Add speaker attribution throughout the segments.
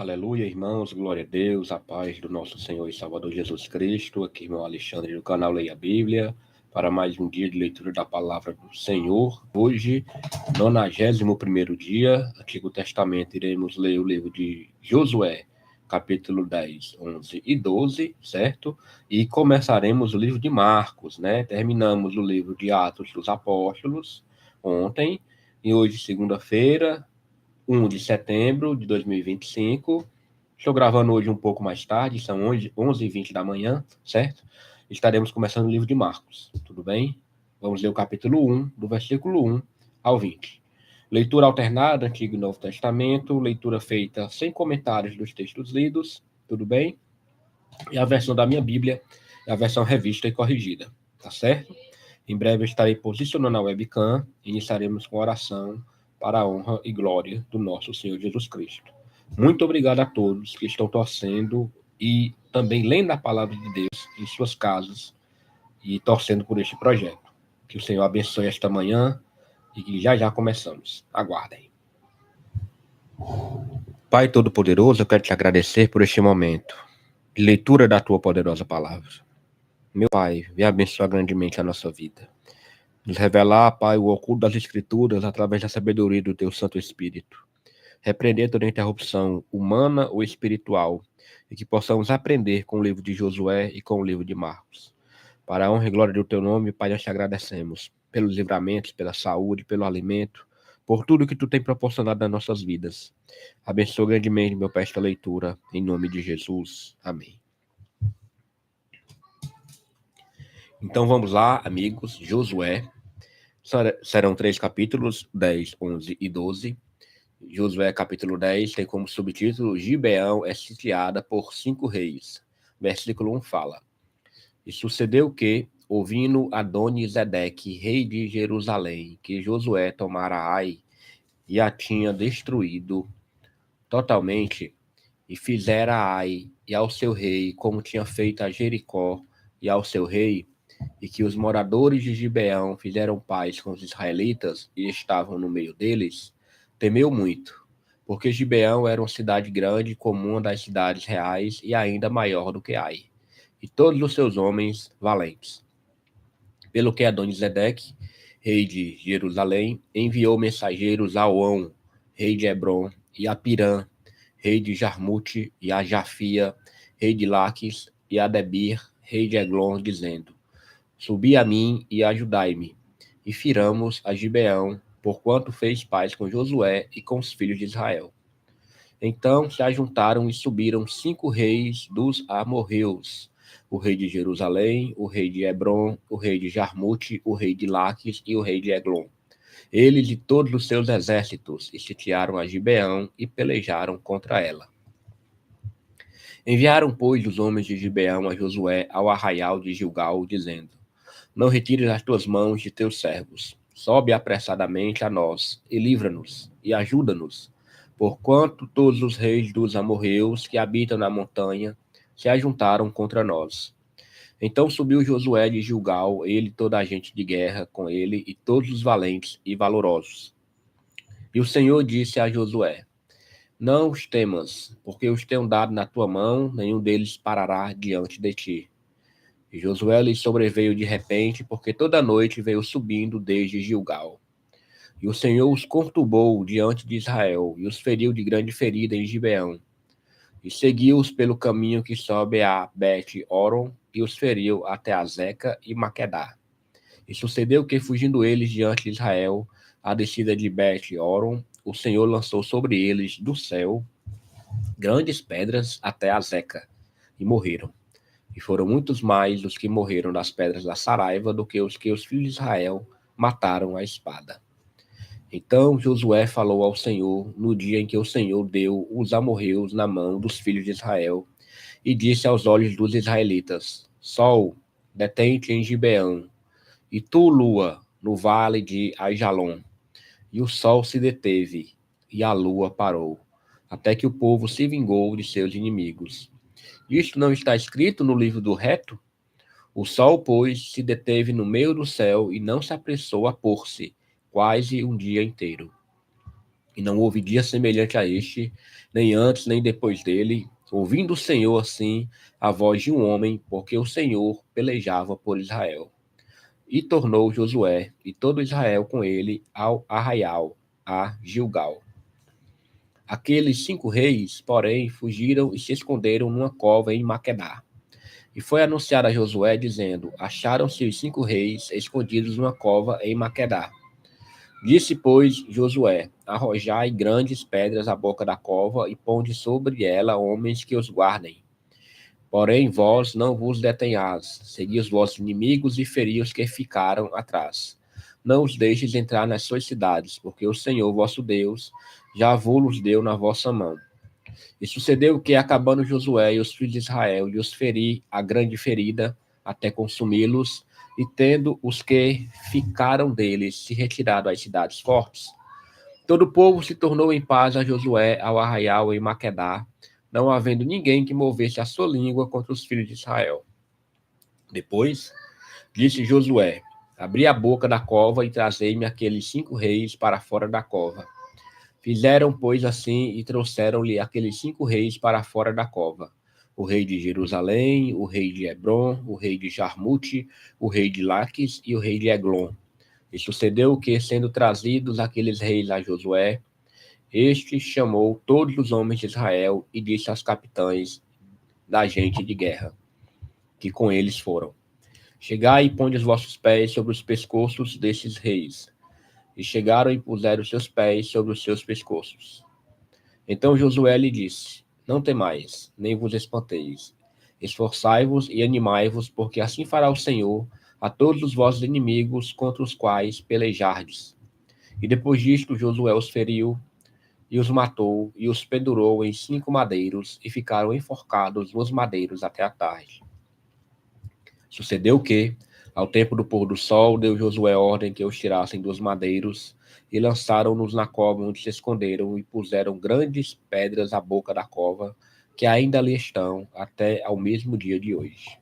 Speaker 1: Aleluia, irmãos, glória a Deus, a paz do nosso Senhor e Salvador Jesus Cristo. Aqui, irmão Alexandre, do canal Leia a Bíblia, para mais um dia de leitura da palavra do Senhor. Hoje, 91º dia, Antigo Testamento, iremos ler o livro de Josué, capítulo 10, 11 e 12, certo? E começaremos o livro de Marcos, né? Terminamos o livro de Atos dos Apóstolos ontem, e hoje, segunda-feira, 1 de setembro de 2025. Estou gravando hoje um pouco mais tarde, são 11h20 da manhã, certo? Estaremos começando o livro de Marcos, tudo bem? Vamos ler o capítulo 1, do versículo 1 ao 20. Leitura alternada, Antigo e Novo Testamento, leitura feita sem comentários dos textos lidos, tudo bem? E a versão da minha Bíblia é a versão revista e corrigida, tá certo? Em breve eu estarei posicionando a webcam e iniciaremos com oração para a honra e glória do nosso Senhor Jesus Cristo. Muito obrigado a todos que estão torcendo e também lendo a palavra de Deus em suas casas e torcendo por este projeto. Que o Senhor abençoe esta manhã e que já começamos. Aguardem. Pai Todo-Poderoso, eu quero te agradecer por este momento de leitura da tua poderosa palavra. Meu Pai, venha abençoar grandemente a nossa vida. Nos revelar, Pai, o oculto das Escrituras através da sabedoria do Teu Santo Espírito. Repreender toda interrupção humana ou espiritual e que possamos aprender com o livro de Josué e com o livro de Marcos. Para a honra e glória do Teu nome, Pai, nós te agradecemos pelos livramentos, pela saúde, pelo alimento, por tudo que Tu tem proporcionado nas nossas vidas. Abençoa grandemente, meu Pai, esta leitura, em nome de Jesus. Amém. Então vamos lá, amigos, Josué. Serão 3 capítulos, 10, 11 e 12. Josué capítulo 10 tem como subtítulo: Gibeão é sitiada por 5 reis. Versículo 1 fala: E sucedeu que, ouvindo Adoni-Zedeque, rei de Jerusalém, que Josué tomara Ai e a tinha destruído totalmente, e fizera a Ai e ao seu rei como tinha feito a Jericó e ao seu rei, e que os moradores de Gibeão fizeram paz com os israelitas e estavam no meio deles, temeu muito, porque Gibeão era uma cidade grande, como uma das cidades reais, e ainda maior do que Ai, e todos os seus homens valentes. Pelo que Adoni-Zedeque, rei de Jerusalém, enviou mensageiros a On, rei de Hebron, e a Pirã, rei de Jarmute, e a Jafia, rei de Laques, e a Debir, rei de Eglon, dizendo: Subi a mim e ajudai-me, e firamos a Gibeão, porquanto fez paz com Josué e com os filhos de Israel. Então se ajuntaram e subiram 5 reis dos amorreus, o rei de Jerusalém, o rei de Hebron, o rei de Jarmute, o rei de Laques e o rei de Eglon. Eles e todos os seus exércitos, e sitiaram a Gibeão e pelejaram contra ela. Enviaram, pois, os homens de Gibeão a Josué ao arraial de Gilgal, dizendo: Não retires as tuas mãos de teus servos. Sobe apressadamente a nós, e livra-nos, e ajuda-nos, porquanto todos os reis dos amorreus que habitam na montanha se ajuntaram contra nós. Então subiu Josué de Gilgal, ele e toda a gente de guerra com ele, e todos os valentes e valorosos. E o Senhor disse a Josué: Não os temas, porque os tenho dado na tua mão, nenhum deles parará diante de ti. E Josué lhe sobreveio de repente, porque toda noite veio subindo desde Gilgal. E o Senhor os conturbou diante de Israel, e os feriu de grande ferida em Gibeão. E seguiu-os pelo caminho que sobe a Bet-Oron, e os feriu até a Zeca e Maquedá. E sucedeu que, fugindo eles diante de Israel, a descida de Bet-Oron, o Senhor lançou sobre eles do céu grandes pedras até a Zeca, e morreram. E foram muitos mais os que morreram das pedras da Saraiva do que os filhos de Israel mataram à espada. Então Josué falou ao Senhor no dia em que o Senhor deu os amorreus na mão dos filhos de Israel, e disse aos olhos dos israelitas: Sol, detém-te em Gibeão, e tu, lua, no vale de Aijalon. E o sol se deteve, e a lua parou, até que o povo se vingou de seus inimigos. Isto não está escrito no livro do reto? O sol, pois, se deteve no meio do céu e não se apressou a pôr-se, quase um dia inteiro. E não houve dia semelhante a este, nem antes, nem depois dele, ouvindo o Senhor assim a voz de um homem, porque o Senhor pelejava por Israel. E tornou Josué e todo Israel com ele ao arraial, a Gilgal. Aqueles 5 reis, porém, fugiram e se esconderam numa cova em Maquedá. E foi anunciado a Josué, dizendo: Acharam-se os 5 reis escondidos numa cova em Maquedá. Disse, pois, Josué: Arrojai grandes pedras à boca da cova e ponde sobre ela homens que os guardem. Porém, vós não vos detenhais, segui os vossos inimigos e feri os que ficaram atrás. Não os deixes entrar nas suas cidades, porque o Senhor vosso Deus já vos deu na vossa mão. E sucedeu que, acabando Josué e os filhos de Israel de os ferir a grande ferida, até consumi-los, e tendo os que ficaram deles se retirado às cidades fortes, todo o povo se tornou em paz a Josué ao arraial em Maquedá, não havendo ninguém que movesse a sua língua contra os filhos de Israel. Depois, disse Josué: Abri a boca da cova e trazei-me aqueles 5 reis para fora da cova. Fizeram, pois, assim, e trouxeram-lhe aqueles 5 reis para fora da cova: o rei de Jerusalém, o rei de Hebron, o rei de Jarmute, o rei de Laques e o rei de Eglon. E sucedeu que, sendo trazidos aqueles reis a Josué, este chamou todos os homens de Israel e disse aos capitães da gente de guerra, que com eles foram: Chegai e ponde os vossos pés sobre os pescoços desses reis. E chegaram e puseram seus pés sobre os seus pescoços. Então Josué lhe disse: Não temais, nem vos espanteis. Esforçai-vos e animai-vos, porque assim fará o Senhor a todos os vossos inimigos contra os quais pelejardes. E depois disto Josué os feriu, e os matou, e os pendurou em 5 madeiros, e ficaram enforcados nos madeiros até a tarde. Sucedeu que, ao tempo do pôr do sol, deu Josué ordem que os tirassem dos madeiros, e lançaram-nos na cova onde se esconderam, e puseram grandes pedras à boca da cova, que ainda ali estão, até ao mesmo dia de hoje.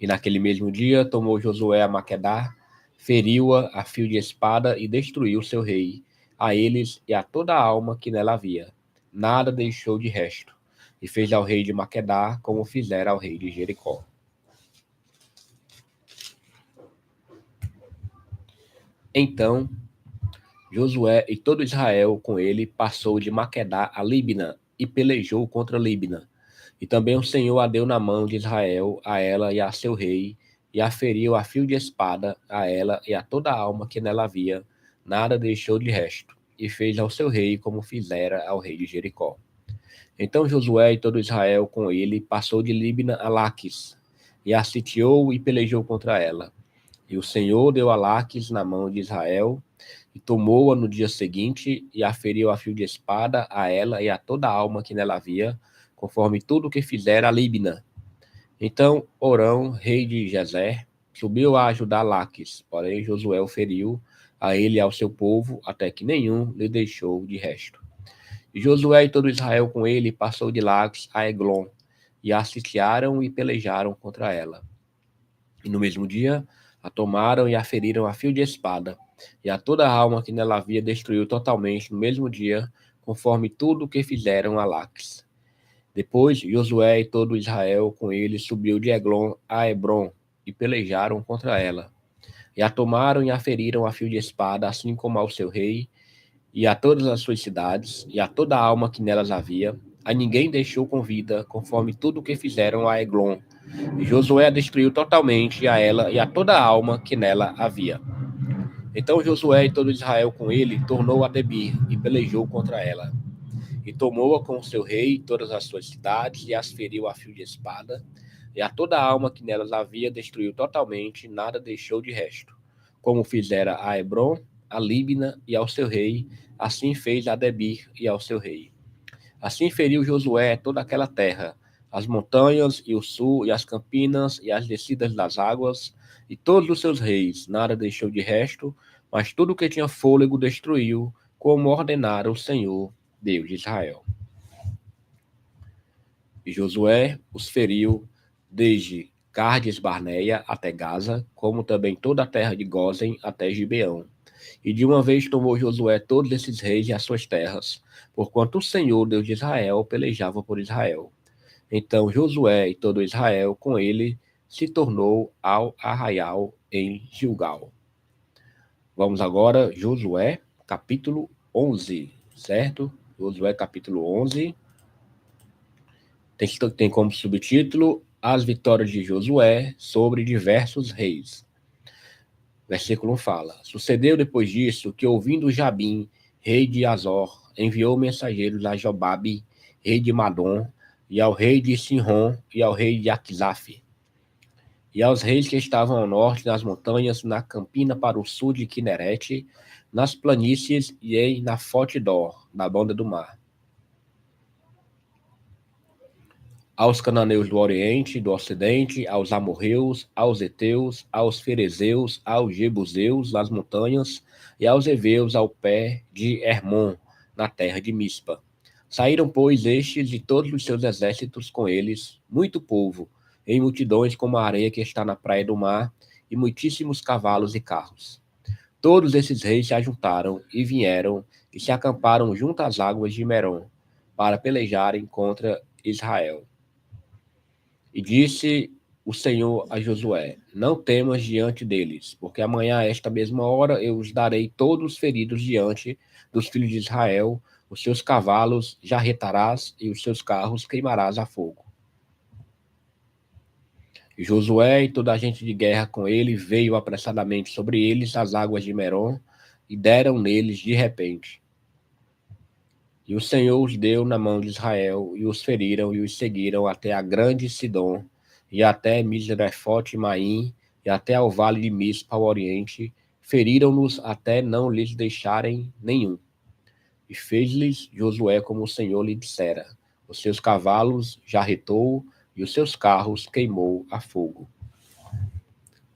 Speaker 1: E naquele mesmo dia tomou Josué a Maquedá, feriu-a a fio de espada, e destruiu seu rei, a eles e a toda a alma que nela havia. Nada deixou de resto, e fez ao rei de Maquedá como fizera ao rei de Jericó. Então Josué e todo Israel com ele passou de Maquedá a Líbina e pelejou contra Líbina. E também o Senhor a deu na mão de Israel, a ela e a seu rei, e a feriu a fio de espada, a ela e a toda a alma que nela havia, nada deixou de resto, e fez ao seu rei como fizera ao rei de Jericó. Então Josué e todo Israel com ele passou de Líbina a Laques, e a sitiou e pelejou contra ela. E o Senhor deu a Laques na mão de Israel, e tomou-a no dia seguinte, e a feriu a fio de espada, a ela e a toda a alma que nela havia, conforme tudo o que fizera a Líbina. Então Orão, rei de Gezer, subiu a ajudar Laques, porém Josué o feriu, a ele e ao seu povo, até que nenhum lhe deixou de resto. E Josué e todo Israel com ele passou de Laques a Eglon, e a sitiaram e pelejaram contra ela. E no mesmo dia a tomaram e a feriram a fio de espada, e a toda a alma que nela havia destruiu totalmente no mesmo dia, conforme tudo o que fizeram a Laques. Depois Josué e todo Israel com ele subiu de Eglon a Hebron, e pelejaram contra ela. E a tomaram e a feriram a fio de espada, assim como ao seu rei, e a todas as suas cidades, e a toda a alma que nelas havia. A ninguém deixou com vida, conforme tudo o que fizeram a Eglon. E Josué a destruiu totalmente, a ela e a toda a alma que nela havia. Então Josué e todo Israel com ele tornou a Debir e pelejou contra ela. E tomou-a com o seu rei, todas as suas cidades, e as feriu a fio de espada. E a toda a alma que nelas havia destruiu totalmente, nada deixou de resto. Como fizera a Hebron, a Líbina e ao seu rei, assim fez a Debir e ao seu rei. Assim feriu Josué toda aquela terra, as montanhas e o sul e as campinas e as descidas das águas, e todos os seus reis, nada deixou de resto, mas tudo que tinha fôlego destruiu, como ordenara o Senhor, Deus de Israel. E Josué os feriu desde Cardes Barneia até Gaza, como também toda a terra de Gósen até Gibeão. E de uma vez tomou Josué todos esses reis e as suas terras, porquanto o Senhor, Deus de Israel, pelejava por Israel. Então Josué e todo Israel com ele se tornou ao arraial em Gilgal. Vamos agora, Josué, capítulo 11, certo? Josué, capítulo 11. Tem como subtítulo As vitórias de Josué sobre diversos reis. Versículo 1 fala: Sucedeu depois disso que, ouvindo Jabim, rei de Azor, enviou mensageiros a Jobabe, rei de Madom, e ao rei de Sinrom, e ao rei de Aquisaf, e aos reis que estavam ao norte, nas montanhas, na campina para o sul de Quinerete, nas planícies e em Nafote-dor, na banda do mar. Aos cananeus do oriente, do ocidente, aos amorreus, aos heteus, aos ferezeus, aos jebuseus, nas montanhas, e aos heveus ao pé de Hermon, na terra de Mispa. Saíram, pois, estes e todos os seus exércitos com eles, muito povo, em multidões como a areia que está na praia do mar, e muitíssimos cavalos e carros. Todos esses reis se ajuntaram e vieram e se acamparam junto às águas de Merom, para pelejarem contra Israel. E disse o Senhor a Josué: Não temas diante deles, porque amanhã, a esta mesma hora, eu os darei todos feridos diante dos filhos de Israel. Os seus cavalos jarretarás e os seus carros queimarás a fogo. E Josué e toda a gente de guerra com ele veio apressadamente sobre eles as águas de Merom e deram neles de repente. E o Senhor os deu na mão de Israel, e os feriram e os seguiram até a grande Sidom, e até Misrefote e Maim, e até ao vale de Mispa ao oriente, feriram-nos até não lhes deixarem nenhum. E fez-lhes Josué como o Senhor lhe dissera. Os seus cavalos jarretou, e os seus carros queimou a fogo.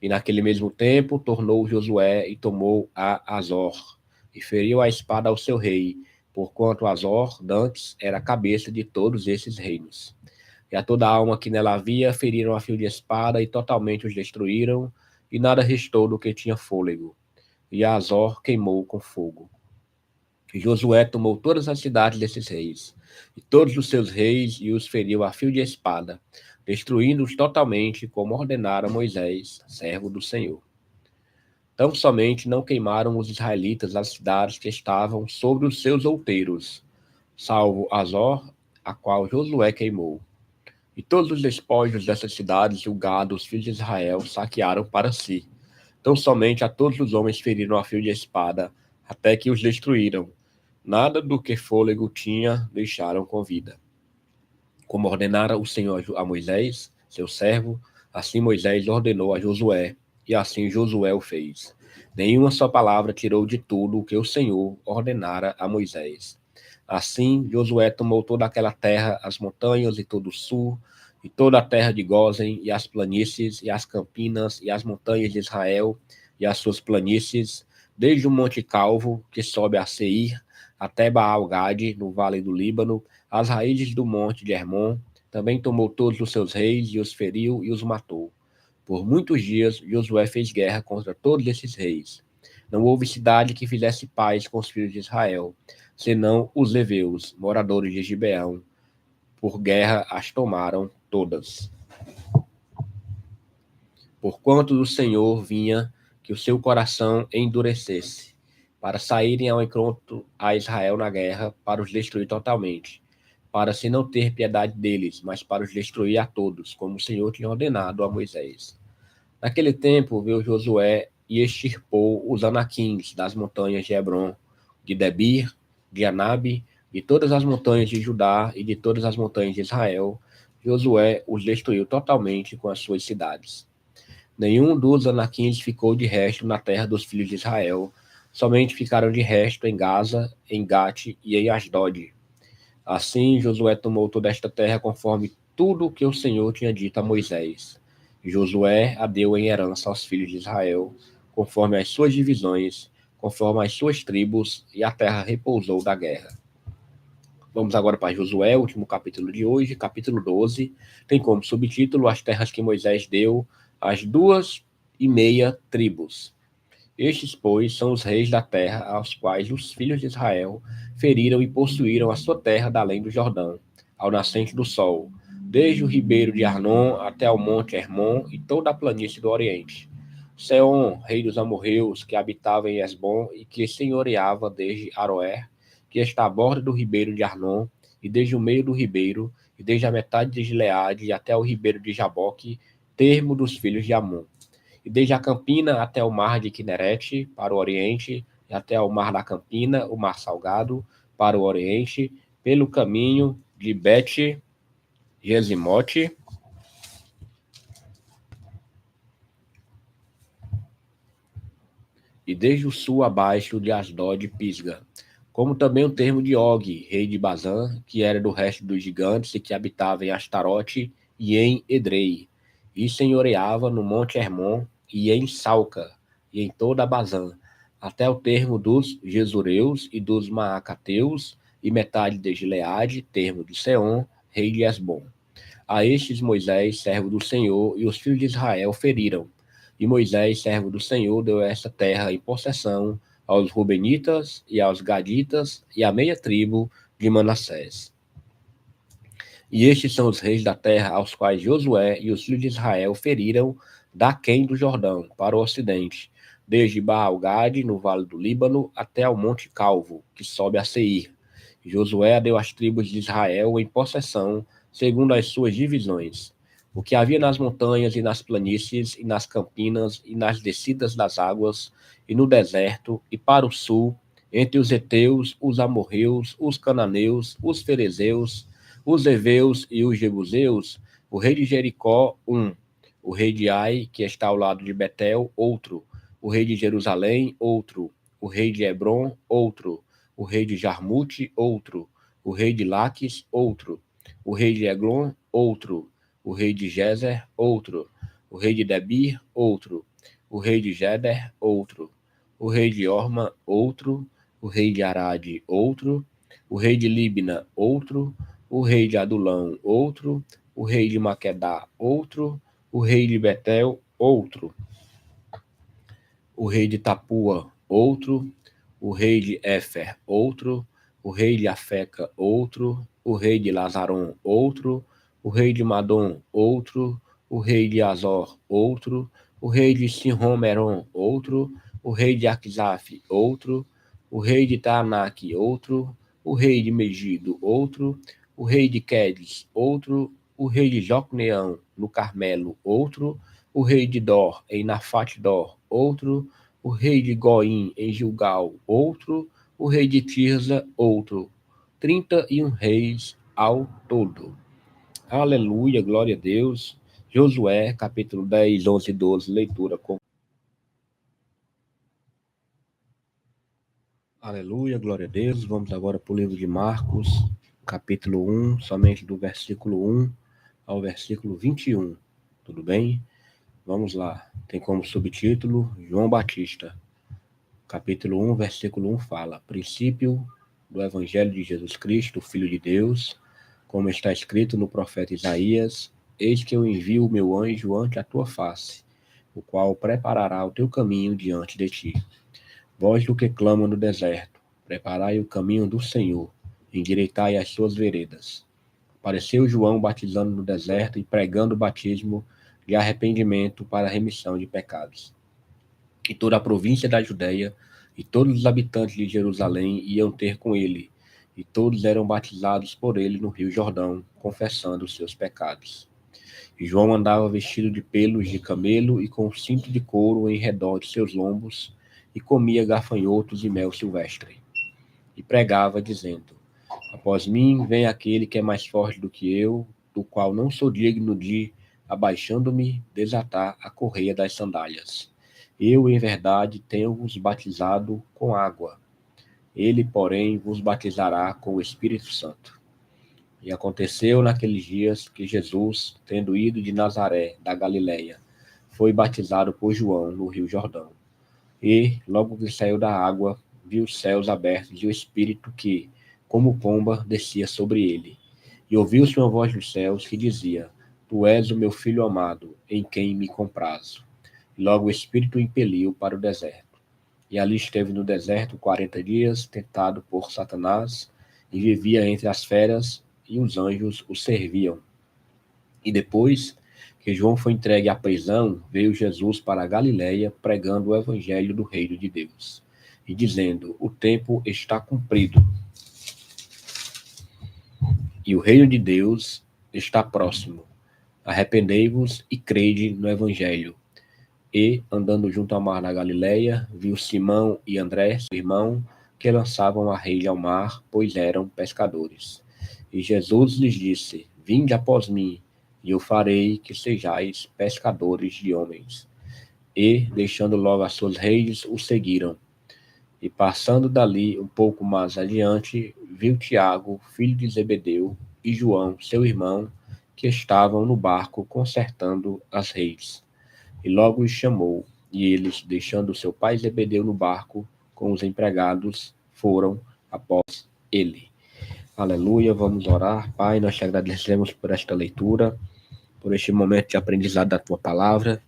Speaker 1: E naquele mesmo tempo tornou Josué e tomou a Azor, e feriu a espada ao seu rei, porquanto Azor, dantes, era a cabeça de todos esses reinos. E a toda a alma que nela havia feriram a fio de espada e totalmente os destruíram, e nada restou do que tinha fôlego. E a Azor queimou com fogo. E Josué tomou todas as cidades desses reis, e todos os seus reis, e os feriu a fio de espada, destruindo-os totalmente, como ordenara Moisés, servo do Senhor. Tão somente não queimaram os israelitas as cidades que estavam sobre os seus outeiros, salvo Azor, a qual Josué queimou. E todos os despojos dessas cidades e o gado, os filhos de Israel, saquearam para si. Tão somente a todos os homens feriram a fio de espada, até que os destruíram. Nada do que fôlego tinha deixaram com vida. Como ordenara o Senhor a Moisés, seu servo, assim Moisés ordenou a Josué, e assim Josué o fez. Nenhuma só palavra tirou de tudo o que o Senhor ordenara a Moisés. Assim Josué tomou toda aquela terra, as montanhas e todo o sul, e toda a terra de Gósen, e as planícies, e as campinas, e as montanhas de Israel, e as suas planícies, desde o Monte Calvo, que sobe a Seir, até Baal-Gade, no vale do Líbano, as raízes do monte de Hermon. Também tomou todos os seus reis, e os feriu e os matou. Por muitos dias, Josué fez guerra contra todos esses reis. Não houve cidade que fizesse paz com os filhos de Israel, senão os heveus, moradores de Gibeão. Por guerra as tomaram todas. Porquanto do Senhor vinha que o seu coração endurecesse, para saírem ao encontro a Israel na guerra, para os destruir totalmente, para se não ter piedade deles, mas para os destruir a todos, como o Senhor tinha ordenado a Moisés. Naquele tempo veio Josué e extirpou os anaquins das montanhas de Hebron, de Debir, de Anabe, de todas as montanhas de Judá e de todas as montanhas de Israel. Josué os destruiu totalmente com as suas cidades. Nenhum dos anaquins ficou de resto na terra dos filhos de Israel, somente ficaram de resto em Gaza, em Gate e em Asdod. Assim Josué tomou toda esta terra conforme tudo o que o Senhor tinha dito a Moisés. Josué a deu em herança aos filhos de Israel, conforme as suas divisões, conforme as suas tribos, e a terra repousou da guerra. Vamos agora para Josué, último capítulo de hoje, capítulo 12. Tem como subtítulo as terras que Moisés deu às 2,5 tribos. Estes, pois, são os reis da terra aos quais os filhos de Israel feriram e possuíram a sua terra da além do Jordão, ao nascente do sol, desde o ribeiro de Arnon até ao monte Hermon e toda a planície do Oriente. Seom, rei dos amorreus, que habitava em Esbom e que senhoreava desde Aroer, que está à borda do ribeiro de Arnon, e desde o meio do ribeiro, e desde a metade de Gileade até o ribeiro de Jaboque, termo dos filhos de Amon. E desde a Campina até o mar de Quinerete, para o oriente, e até o mar da Campina, o mar salgado, para o oriente, pelo caminho de Bet-Jesimote, e desde o sul abaixo de Asdod e Pisga, como também o termo de Og, rei de Bazã, que era do resto dos gigantes e que habitava em Astarote e em Edrei, e senhoreava no monte Hermon e em Salca, e em toda a Bazã, até o termo dos Jesureus e dos Maacateus, e metade de Gileade, termo de Seom, rei de Esbom. A estes Moisés, servo do Senhor, e os filhos de Israel feriram. E Moisés, servo do Senhor, deu esta terra em possessão aos Rubenitas e aos Gaditas e à meia tribo de Manassés. E estes são os reis da terra aos quais Josué e os filhos de Israel feriram daquém do Jordão, para o ocidente, desde Baal-Gade, no vale do Líbano, até ao monte Calvo, que sobe a Seir. Josué deu às tribos de Israel em possessão, segundo as suas divisões, o que havia nas montanhas e nas planícies, e nas campinas, e nas descidas das águas, e no deserto, e para o sul, entre os heteus, os amorreus, os cananeus, os ferezeus, os heveus e os jebuseus, o rei de Jericó, um, o rei de Ai, que está ao lado de Betel, outro, o rei de Jerusalém, outro, o rei de Hebron, outro, o rei de Jarmute, outro, o rei de Laques, outro, o rei de Eglon, outro, o rei de Gezer, outro, o rei de Debir, outro, o rei de Geder, outro, o rei de Orma, outro, o rei de Arade, outro, o rei de Libna, outro, o rei de Adulão, outro, o rei de Maquedá, outro, o rei de Betel, outro, o rei de Tapua, outro, o rei de Éfer, outro, o rei de Afeca, outro, o rei de Lazaron, outro, o rei de Madom, outro, o rei de Azor, outro, o rei de Sinrom-Meron, outro, o rei de Aquisaf, outro, o rei de Taanac, outro, o rei de Megido, outro, o rei de Quedes, outro, o rei de Jocneão, no Carmelo, outro, o rei de Dor, em Nafate-Dor, outro, o rei de Goim, em Gilgal, outro, o rei de Tirza, outro. 31 reis ao todo. Aleluia, glória a Deus. Josué, capítulo 10, 11 e 12, leitura com... Aleluia, glória a Deus. Vamos agora para o livro de Marcos, capítulo 1, somente do versículo 1 ao versículo 21. Tudo bem? Vamos lá. Tem como subtítulo João Batista. Capítulo 1, versículo 1 fala: princípio do Evangelho de Jesus Cristo, Filho de Deus, como está escrito no profeta Isaías: eis que eu envio o meu anjo ante a tua face, o qual preparará o teu caminho diante de ti. Voz do que clama no deserto: preparai o caminho do Senhor, endireitai as suas veredas. Apareceu João batizando no deserto e pregando o batismo de arrependimento para a remissão de pecados. E toda a província da Judéia e todos os habitantes de Jerusalém iam ter com ele, e todos eram batizados por ele no rio Jordão, confessando os seus pecados. E João andava vestido de pelos de camelo e com um cinto de couro em redor de seus lombos, e comia gafanhotos e mel silvestre. E pregava, dizendo: após mim vem aquele que é mais forte do que eu, do qual não sou digno de, abaixando-me, desatar a correia das sandálias. Eu, em verdade, tenho-vos batizado com água. Ele, porém, vos batizará com o Espírito Santo. E aconteceu naqueles dias que Jesus, tendo ido de Nazaré, da Galiléia, foi batizado por João no rio Jordão. E, logo que saiu da água, viu os céus abertos e o Espírito que, como pomba, descia sobre ele. E ouviu-se uma voz dos céus que dizia: Tu és o meu filho amado, em quem me comprazo. E logo o Espírito o impeliu para o deserto. E ali esteve no deserto 40 dias, tentado por Satanás, e vivia entre as feras, e os anjos o serviam. E depois que João foi entregue à prisão, veio Jesus para a Galiléia, pregando o evangelho do reino de Deus, e dizendo: O tempo está cumprido, e o reino de Deus está próximo. Arrependei-vos e crede no evangelho. E, andando junto ao mar na Galiléia, viu Simão e André, seu irmão, que lançavam a rede ao mar, pois eram pescadores. E Jesus lhes disse: Vinde após mim, e eu farei que sejais pescadores de homens. E, deixando logo as suas redes, o seguiram. E passando dali um pouco mais adiante, viu Tiago, filho de Zebedeu, e João, seu irmão, que estavam no barco consertando as redes. E logo os chamou, e eles, deixando seu pai Zebedeu no barco com os empregados, foram após ele. Aleluia, vamos orar. Pai, nós te agradecemos por esta leitura, por este momento de aprendizado da tua palavra.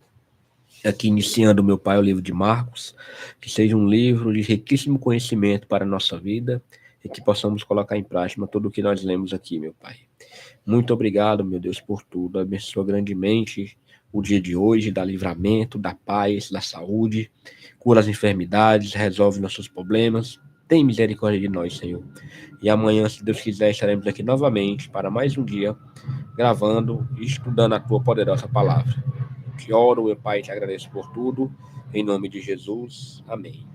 Speaker 1: Aqui iniciando, meu Pai, o livro de Marcos, que seja um livro de riquíssimo conhecimento para a nossa vida e que possamos colocar em prática tudo o que nós lemos aqui, meu Pai. Muito obrigado, meu Deus, por tudo. Abençoa grandemente o dia de hoje, dá livramento, dá paz, dá saúde, cura as enfermidades, resolve nossos problemas. Tem misericórdia de nós, Senhor. E amanhã, se Deus quiser, estaremos aqui novamente para mais um dia, gravando e estudando a tua poderosa palavra. Te oro, meu Pai, te agradeço por tudo. Em nome de Jesus. Amém.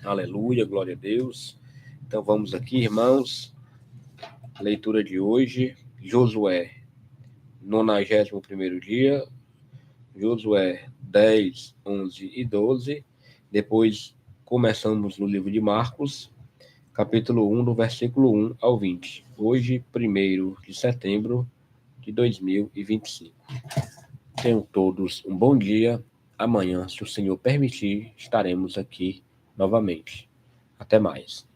Speaker 1: Aleluia, glória a Deus. Então vamos aqui, irmãos. A leitura de hoje, Josué, 91º dia, Josué 10, 11 e 12. Depois começamos no livro de Marcos, capítulo 1, do versículo 1 ao 20. Hoje, 1º de setembro de 2025. Tenham todos um bom dia. Amanhã, se o Senhor permitir, estaremos aqui novamente. Até mais.